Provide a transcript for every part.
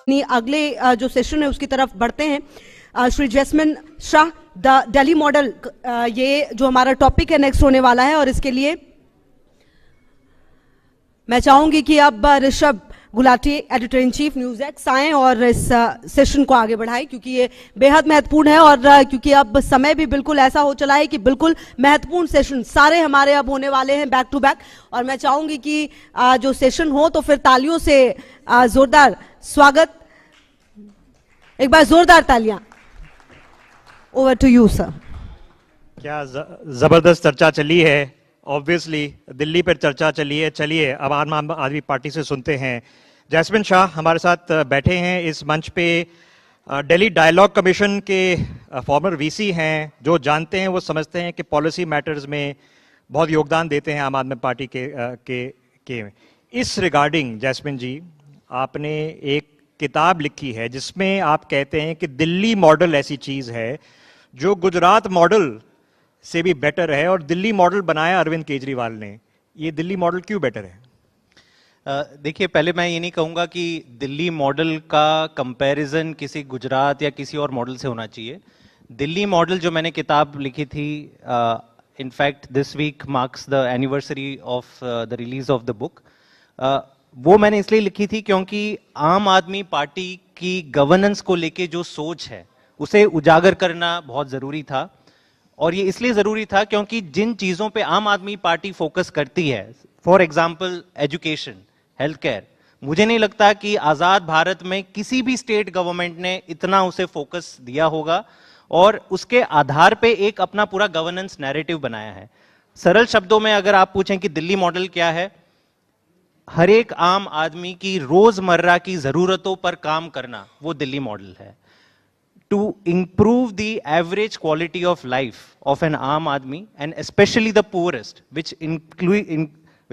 अगले जो सेशन है उसकी तरफ बढ़ते हैं। Shri Jasmine Shah, the Delhi model, ये जो हमारा टॉपिक है नेक्स्ट होने वाला है, और इसके लिए मैं चाहूंगी कि अब Rishabh Gulati, editor in chief news x, आए और इस सेशन को आगे बढ़ाएं, क्योंकि ये बेहद महत्वपूर्ण है। और क्योंकि अब समय भी बिल्कुल ऐसा हो चला है कि बिल्कुल महत्वपूर्ण सेशन सारे हमारे अब होने वाले हैं बैक टू बैक, और मैं चाहूंगी कि जो सेशन हो तो फिर तालियों से जोरदार स्वागत, एक बार जोरदार तालियां। Over to you sir. क्या जबरदस्त चर्चा चली है, ऑब्वियसली दिल्ली पर चर्चा चली है। चलिए अब आम आदमी पार्टी से सुनते हैं। जैस्मिन शाह हमारे साथ बैठे हैं इस मंच पे, दिल्ली डायलॉग कमीशन के फॉर्मर वीसी हैं, जो जानते हैं वो समझते हैं कि पॉलिसी मैटर्स में बहुत योगदान देते हैं आम आदमी पार्टी के इस रिगार्डिंग जैस्मिन जी, आपने एक किताब लिखी है जिसमें आप कहते हैं कि दिल्ली मॉडल ऐसी चीज है जो गुजरात मॉडल से भी बेटर है, और दिल्ली मॉडल बनाया अरविंद केजरीवाल ने। ये दिल्ली मॉडल क्यों बेटर है? देखिए, पहले मैं ये नहीं कहूंगा कि दिल्ली मॉडल का कंपैरिजन किसी गुजरात या किसी और मॉडल से होना चाहिए। दिल्ली मॉडल जो मैंने किताब लिखी थी, in fact this week marks the anniversary of the release of the book, वो मैंने इसलिए लिखी थी क्योंकि आम आदमी पार्टी की गवर्नेंस को लेके जो सोच है उसे उजागर करना बहुत जरूरी था। और ये इसलिए जरूरी था क्योंकि जिन चीजों पे आम आदमी पार्टी फोकस करती है, for example education, health care, मुझे नहीं लगता कि आजाद भारत में किसी भी स्टेट गवर्नमेंट ने इतना उसे फोकस दिया होगा, और उसके आधार पे एक अपना पूरा गवर्नेंस नैरेटिव बनाया है। सरल शब्दों में अगर आप पूछें कि दिल्ली मॉडल क्या है, हर एक आम आदमी की रोजमर्रा की जरूरतों पर काम करना, वो दिल्ली मॉडल है। To improve the average quality of life of an आम आदमी, and especially the poorest, which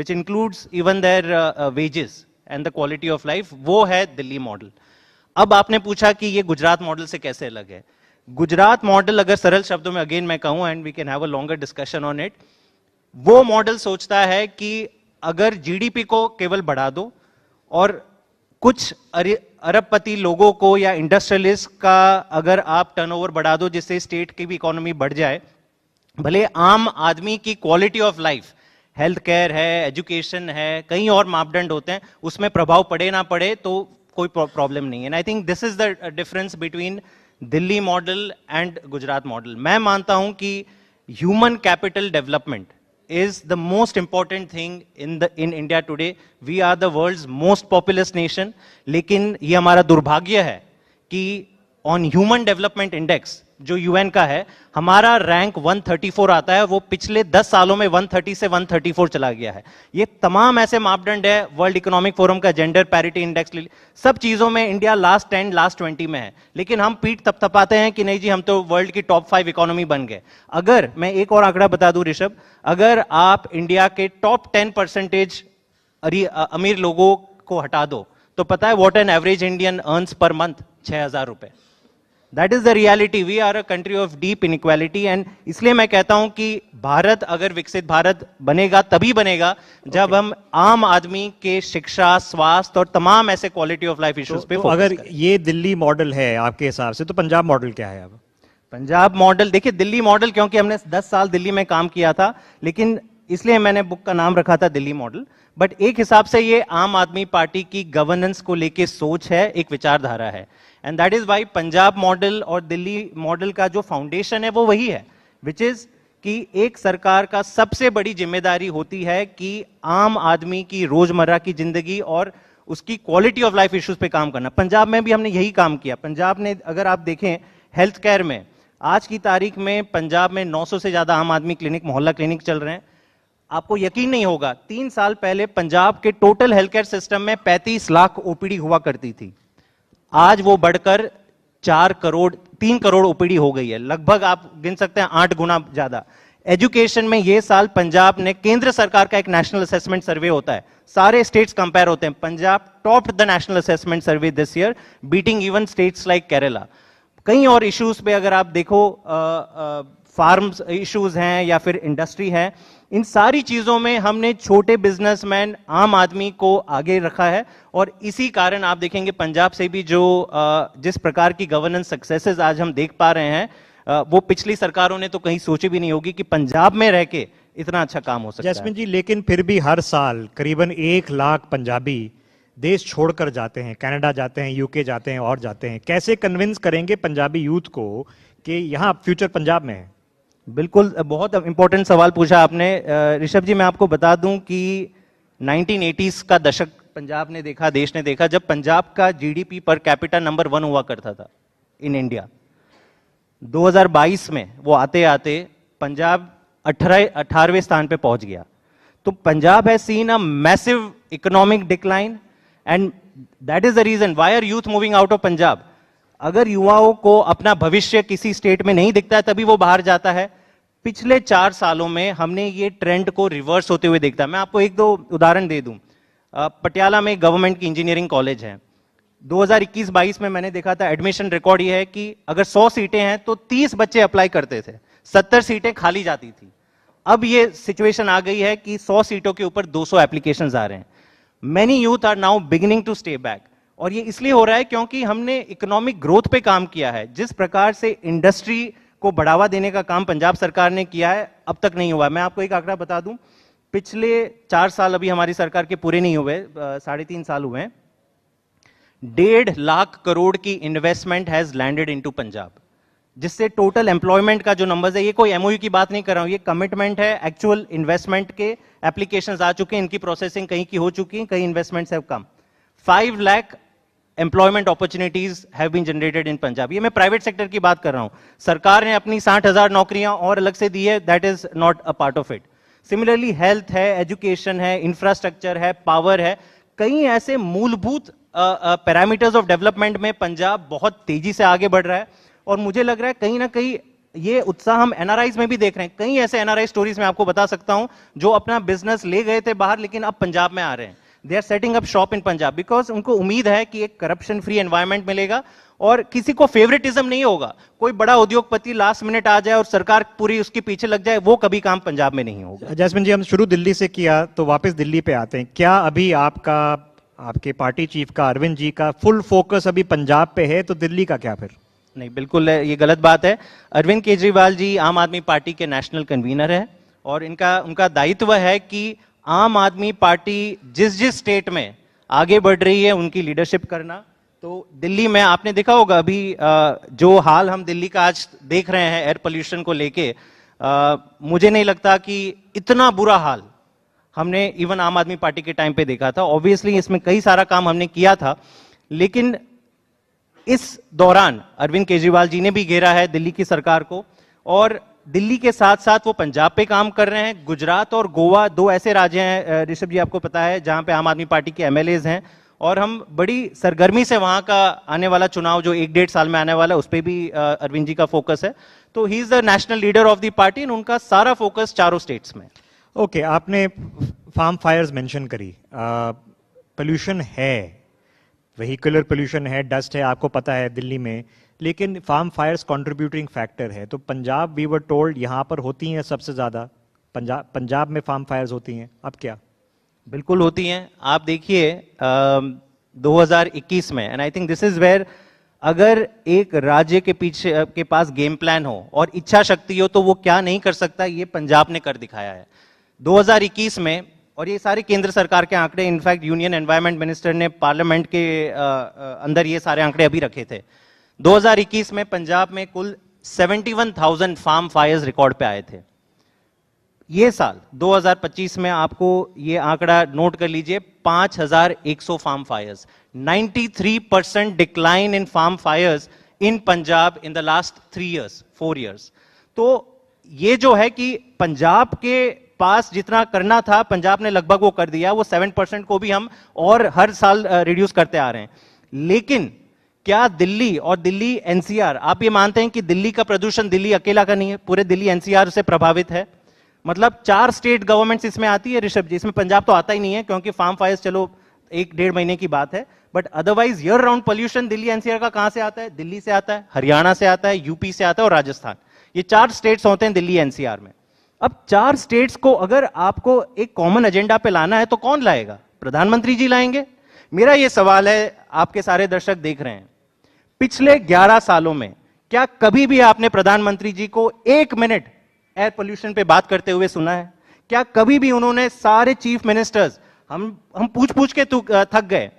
includes even their wages and the quality of life, वो है दिल्ली मॉडल। अब आपने पूछा कि ये गुजरात मॉडल से कैसे अलग है। गुजरात मॉडल, अगर सरल शब्दों में अगेन मैं कहूं, and we can have a longer discussion on it, वो मॉडल सोचता है कि अगर जीडीपी को केवल बढ़ा दो और कुछ अरबपति लोगों को या इंडस्ट्रियलिस्ट का अगर आप टर्नओवर बढ़ा दो जिससे स्टेट की भी इकोनॉमी बढ़ जाए, भले आम आदमी की quality of life, health care है, एजुकेशन है, कई और मापदंड होते हैं, उसमें प्रभाव पड़े ना पड़े तो कोई प्रॉब्लम नहीं है। And I think this is the difference between Delhi model and Gujarat model. मैं मानता हूं कि human capital development is the most important thing in India today. We are the world's most populous nation, लेकिन ये हमारा दुर्भाग्य है कि on human development index जो UN का है, हमारा रैंक 134 आता है, वो पिछले 10 सालों में 130 से 134 चला गया है। ये तमाम ऐसे मापदंड है, वर्ल्ड इकोनॉमिक फोरम का जेंडर पैरिटी इंडेक्स, सब चीजों में इंडिया लास्ट 10, लास्ट 20 में है, लेकिन हम पीठ थपथपाते हैं कि नहीं जी हम तो वर्ल्ड की टॉप 5 इकोनॉमी बन गए। अगर मैं एक और आंकड़ा बता दूं ऋषभ, अगर आप इंडिया के टॉप 10% अमीर लोगों को हटा दो तो पता है what an average Indian earns per month? 6,000 रुपए। That is the reality. We are a country of deep inequality, and इसलिए मैं कहता हूं कि भारत अगर विकसित भारत बनेगा तभी बनेगा जब हम आम आदमी के शिक्षा, स्वास्थ्य और तमाम ऐसे क्वालिटी ऑफ लाइफ इश्यूज पे फोकस अगर करें। ये दिल्ली मॉडल है आपके हिसाब से, तो पंजाब मॉडल क्या है? अब पंजाब मॉडल, देखिए दिल्ली मॉडल, क्योंकि हमने 10 साल दिल्ली में काम किया था, लेकिन इसलिए मैंने बुक का नाम रखा था दिल्ली मॉडल। बट एक हिसाब से ये आम आदमी पार्टी की गवर्नेंस को लेके सोच है, एक विचारधारा है, and that is why Punjab model और दिल्ली मॉडल का जो फाउंडेशन है वो वही है, विच इज कि एक सरकार का सबसे बड़ी जिम्मेदारी होती है कि आम आदमी की रोजमर्रा की जिंदगी और उसकी क्वालिटी ऑफ लाइफ इश्यूज पे काम करना। पंजाब में भी हमने यही काम किया। पंजाब ने, अगर आप देखें हेल्थ केयर में, आज की तारीख में पंजाब में 900 से ज्यादा आम आदमी क्लिनिक, मोहल्ला क्लिनिक चल रहे हैं। आपको यकीन नहीं होगा, 3 साल पहले पंजाब के टोटल हेल्थ केयर सिस्टम में 35 लाख ओपीडी हुआ करती थी, आज वो बढ़कर 3 करोड़ ओपीडी हो गई है। लगभग आप गिन सकते हैं 8 गुना ज्यादा। एजुकेशन में ये साल पंजाब ने, केंद्र सरकार का एक नेशनल असेसमेंट सर्वे होता है, सारे स्टेट्स कंपेयर होते हैं, Punjab topped the national assessment survey this year, beating even states like Kerala. कई और इश्यूज पे अगर आप देखो, फार्म्स इश्यूज हैं या फिर इंडस्ट्री है, इन सारी चीजों में हमने छोटे बिजनेसमैन, आम आदमी को आगे रखा है, और इसी कारण आप देखेंगे पंजाब से भी जो जिस प्रकार की गवर्नेंस सक्सेसेस आज हम देख पा रहे हैं, वो पिछली सरकारों ने तो कहीं सोची भी नहीं होगी कि पंजाब में रह के इतना अच्छा काम हो सकता है। जैस्मिन जी, लेकिन फिर भी हर साल करीबन 1 लाख पंजाबी देश छोड़कर जाते हैं, कनाडा जाते हैं, यूके जाते हैं और जाते हैं। कैसे कन्विंस करेंगे पंजाबी यूथ को कि यहाँ फ्यूचर पंजाब में है? बिल्कुल, बहुत इंपॉर्टेंट सवाल पूछा आपने ऋषभ जी। मैं आपको बता दूं कि 1980s का दशक पंजाब ने देखा, देश ने देखा, जब पंजाब का जीडीपी पर कैपिटा नंबर 1 हुआ करता था इन इंडिया। 2022 में वो आते आते पंजाब 18वें स्थान पे पहुंच गया। तो Punjab has seen a massive economic decline, and that is the reason why are youth moving out of Punjab. अगर युवाओं को अपना भविष्य किसी स्टेट में नहीं दिखता है तभी वो बाहर जाता है। पिछले 4 सालों में हमने ये ट्रेंड को रिवर्स होते हुए देखता है। मैं आपको 1-2 उदाहरण दे दूं। पटियाला में गवर्नमेंट की इंजीनियरिंग कॉलेज है। 2021-22 में मैंने देखा था, एडमिशन रिकॉर्ड ये है कि अगर 100 सीटें हैं तो 30 बच्चे अप्लाई करते थे, 70 सीटें खाली जाती थी। अब ये सिचुएशन आ गई है कि 100 सीटों के ऊपर 200 एप्लीकेशंस आ रहे हैं। Many youth are now beginning to stay back, और ये इसलिए हो रहा है क्योंकि हमने इकोनॉमिक ग्रोथ पे काम किया है। जिस प्रकार से इंडस्ट्री को बढ़ावा देने का काम पंजाब सरकार ने किया है, अब तक नहीं हुआ। मैं आपको एक आंकड़ा बता दूं, पिछले 4 साल अभी हमारी सरकार के पूरे नहीं हुए, 3.5 साल हुए हैं, 1.5 लाख करोड़ की investment has landed into Punjab, जिससे टोटल एम्प्लॉयमेंट का जो नंबर्स है, ये कोई एमओयू की बात नहीं कर रहा हूं, ये कमिटमेंट है, एक्चुअल इन्वेस्टमेंट के एप्लीकेशंस आ चुके हैं, इनकी प्रोसेसिंग कहीं की हो चुकी है, कहीं investments have come. 5 lakh employment opportunities have been generated in Punjab. ये मैं प्राइवेट सेक्टर की बात कर रहा हूं। सरकार ने अपनी 60,000 नौकरियां और अलग से दी है, that is not a part of it. Similarly health है, एजुकेशन है, इंफ्रास्ट्रक्चर है, पावर है, कई ऐसे मूलभूत पैरामीटर्स ऑफ डेवलपमेंट में पंजाब बहुत तेजी से आगे बढ़ रहा है। और मुझे लग रहा है कहीं ना कहीं ये उत्साह हम एनआरआईज में भी देख रहे हैं। कई ऐसे एनआरआई स्टोरीज मैं आपको बता सकता हूं जो अपना बिजनेस ले गए थे बाहर, लेकिन अब पंजाब में आ रहे हैं। They are setting up shop in Punjab because उनको उम्मीद है कि एक करप्शन फ्री एनवायरनमेंट मिलेगा और किसी को फेवरेटिज्म नहीं होगा। कोई बड़ा उद्योगपति लास्ट मिनट आ जाए और सरकार पूरी उसके पीछे लग जाए, वो कभी काम पंजाब में नहीं होगा। जैस्मिन जी, हम शुरू दिल्ली से किया तो वापस दिल्ली पे आते हैं। क्या अभी आपके पार्टी चीफ का, अरविंद जी का फुल फोकस अभी पंजाब पे है, तो दिल्ली का क्या फिर? नहीं, बिल्कुल ये गलत बात है। अरविंद केजरीवाल जी आम आदमी पार्टी के नेशनल कन्वीनर है और उनका दायित्व है कि आम आदमी पार्टी जिस स्टेट में आगे बढ़ रही है उनकी लीडरशिप करना। तो दिल्ली में आपने देखा होगा अभी जो हाल हम दिल्ली का आज देख रहे हैं एयर पोल्यूशन को लेके, मुझे नहीं लगता कि इतना बुरा हाल हमने इवन आम आदमी पार्टी के टाइम पे देखा था। ऑब्वियसली इसमें कई सारा काम हमने किया था, लेकिन इस दौरान अरविंद केजरीवाल जी ने भी घेरा है दिल्ली की सरकार को, और दिल्ली के साथ साथ वो पंजाब पे काम कर रहे हैं। गुजरात और गोवा 2 ऐसे राज्य हैं ऋषभ जी, आपको पता है, जहां पे आम आदमी पार्टी के एमएलएज हैं, और हम बड़ी सरगर्मी से वहां का आने वाला चुनाव जो 1-1.5 साल में आने वाला है उस पर भी अरविंद जी का फोकस है। तो he is the national leader of the party and उनका सारा फोकस चारों स्टेट्स में। ओके, आपने फार्म फायर्स मेंशन करी। पोल्यूशन है, वेहिकुलर पोल्यूशन है, डस्ट है, आपको पता है दिल्ली में, लेकिन फार्म फायर्स कंट्रीब्यूटिंग फैक्टर है। तो पंजाब वी वर टोल्ड यहाँ पर होती हैं सबसे ज़्यादा, पंजाब में फार्म फायर्स होती हैं, अब क्या? बिल्कुल होती हैं। आप देखिए 2021 में, and I think this is where, अगर एक राज्य के पीछे के पास गेम प्लान हो और इच्छा शक्ति हो तो वो क्या नहीं कर सकता, ये पंजाब ने कर दिखाया है 2021 में। और ये सारे केंद्र सरकार के आंकड़े, इनफैक्ट यूनियन एनवायरनमेंट मिनिस्टर ने पार्लियामेंट के अंदर ये सारे आंकड़े अभी रखे थे। 2021 में पंजाब में कुल 71,000 फार्म फायर्स रिकॉर्ड पे आए थे। ये साल 2025 में आपको ये आंकड़ा नोट कर लीजिए, 5,100 farm fires, 93% decline in farm fires in Punjab in the last 4 years। तो ये जो है कि पंजाब के पास जितना करना था पंजाब ने लगभग वो कर दिया। वो 7% को भी हम और हर साल रिड्यूस करते आ रहे हैं। लेकिन क्या दिल्ली और दिल्ली एनसीआर, आप ये मानते हैं कि दिल्ली का प्रदूषण दिल्ली अकेला का नहीं है, पूरे दिल्ली एनसीआर से प्रभावित है? मतलब 4 स्टेट गवर्नमेंट्स इसमें आती है ऋषभ जी, इसमें पंजाब तो आता ही नहीं है क्योंकि फार्म फायर्स चलो 1-1.5 महीने की बात है, but otherwise year round pollution Delhi NCR का कहां से आता है? दिल्ली से आता है, हरियाणा से आता है, यूपी से आता है और राजस्थान। ये 4 स्टेट्स होते हैं दिल्ली एनसीआर में। अब 4 स्टेट्स को अगर आपको एक कॉमन एजेंडा पे लाना है तो कौन लाएगा? प्रधानमंत्री जी लाएंगे? मेरा ये सवाल है, आपके सारे दर्शक देख रहे हैं, पिछले 11 सालों में क्या कभी भी आपने प्रधानमंत्री जी को 1 मिनट एयर पोल्यूशन पे बात करते हुए सुना है? क्या कभी भी उन्होंने सारे चीफ मिनिस्टर्स, हम पूछ पूछ के थक गए,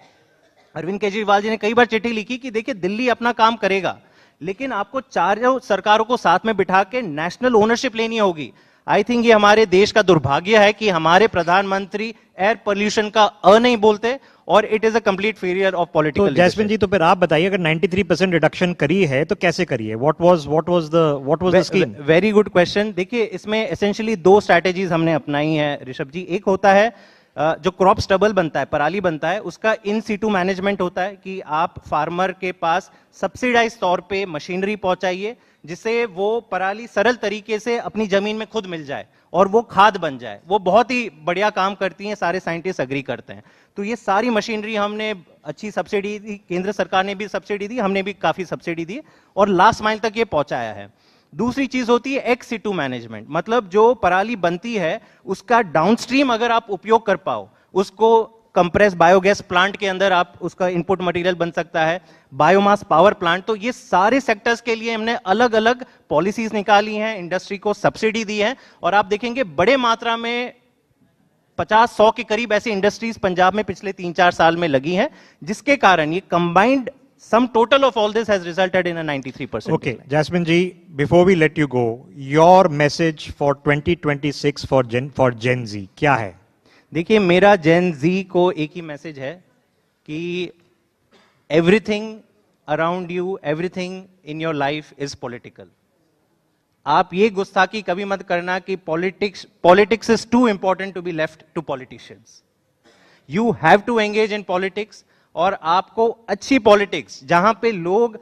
अरविंद केजरीवाल जी ने कई बार चिट्ठी लिखी कि देखिए दिल्ली अपना काम करेगा, लेकिन आपको चारों सरकारों को साथ में बिठा के नेशनल ओनरशिप लेनी होगी। आई थिंक ये हमारे देश का दुर्भाग्य है कि हमारे प्रधानमंत्री एयर पोल्यूशन का नहीं बोलते, और it is a complete failure of political. तो जैस्मिन जी, तो फिर आप बताइए, अगर 93% रिडक्शन करी है तो कैसे करी है? What was the scheme? Very good question. देखिए, इसमें एसेंशियली 2 स्ट्रैटेजीज हमने अपनाई है ऋषभ जी। एक होता है जो क्रॉप स्टबल बनता है, पराली बनता है, उसका इन सीटू मैनेजमेंट होता है कि आप फार्मर के पास सब्सिडाइज तौर पे मशीनरी पहुंचाइए जिससे वो पराली सरल तरीके से अपनी जमीन में खुद मिल जाए और वो खाद बन जाए। वो बहुत ही बढ़िया काम करती हैं, सारे साइंटिस्ट एग्री करते हैं। तो ये सारी मशीनरी हमने अच्छी सब्सिडी दी, केंद्र सरकार ने भी सब्सिडी दी, हमने भी काफी सब्सिडी दी और लास्ट माइल तक ये पहुंचाया है। दूसरी चीज होती है एक्स सीटू मैनेजमेंट, मतलब जो पराली बनती है उसका डाउनस्ट्रीम अगर आप उपयोग कर पाओ, उसको कंप्रेस बायोगैस प्लांट के अंदर आप उसका इनपुट मटेरियल बन सकता है, बायोमास पावर प्लांट। तो ये सारे सेक्टर्स के लिए हमने अलग अलग पॉलिसीज निकाली हैं, इंडस्ट्री को सब्सिडी दी है, और आप देखेंगे बड़े मात्रा में 50-100 के करीब ऐसी इंडस्ट्रीज पंजाब में पिछले 3-4 साल में लगी हैं, जिसके कारण ये combined sum total of all this has resulted in a 93%. Okay, Jasmine ji, before we let you go, your message for 2026 for Gen Z क्या है? देखिए, मेरा Gen Z को एक ही मैसेज है कि everything around you, everything in your life is political. आप ये गुस्ताखी कभी मत करना कि politics is too important to be left to politicians. You have to engage in politics. और आपको अच्छी पॉलिटिक्स, जहां पे लोग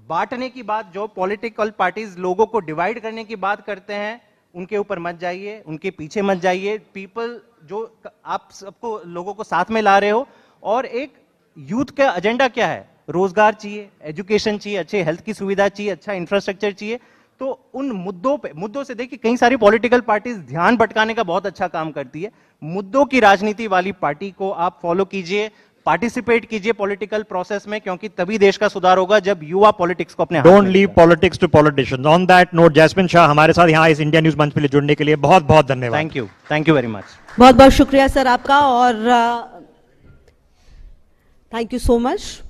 बांटने की बात, जो पॉलिटिकल पार्टीज लोगों को डिवाइड करने की बात करते हैं, उनके ऊपर मत जाइए, उनके पीछे मत जाइए। पीपल जो आप सबको लोगों को साथ में ला रहे हो, और एक यूथ का एजेंडा क्या है? रोजगार चाहिए, एजुकेशन चाहिए, अच्छे हेल्थ की सुविधा चाहिए, अच्छा इंफ्रास्ट्रक्चर चाहिए। तो उन मुद्दों से देखिए, कई सारी पॉलिटिकल पार्टीज ध्यान भटकाने का बहुत अच्छा काम करती है। मुद्दों की राजनीति वाली पार्टी को आप फॉलो कीजिए, पार्टिसिपेट कीजिए पॉलिटिकल प्रोसेस में, क्योंकि तभी देश का सुधार होगा जब युवा पॉलिटिक्स को अपने हाथ में don't leave politics to politicians. On that note, Jasmine Shah हमारे साथ यहाँ इस इंडिया न्यूज मंच पे जुड़ने के लिए बहुत बहुत धन्यवाद। Thank you very much. बहुत बहुत शुक्रिया सर आपका, और thank you so much.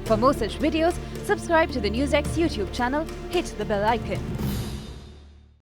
For more such videos, subscribe to the NewsX YouTube channel, hit the bell icon.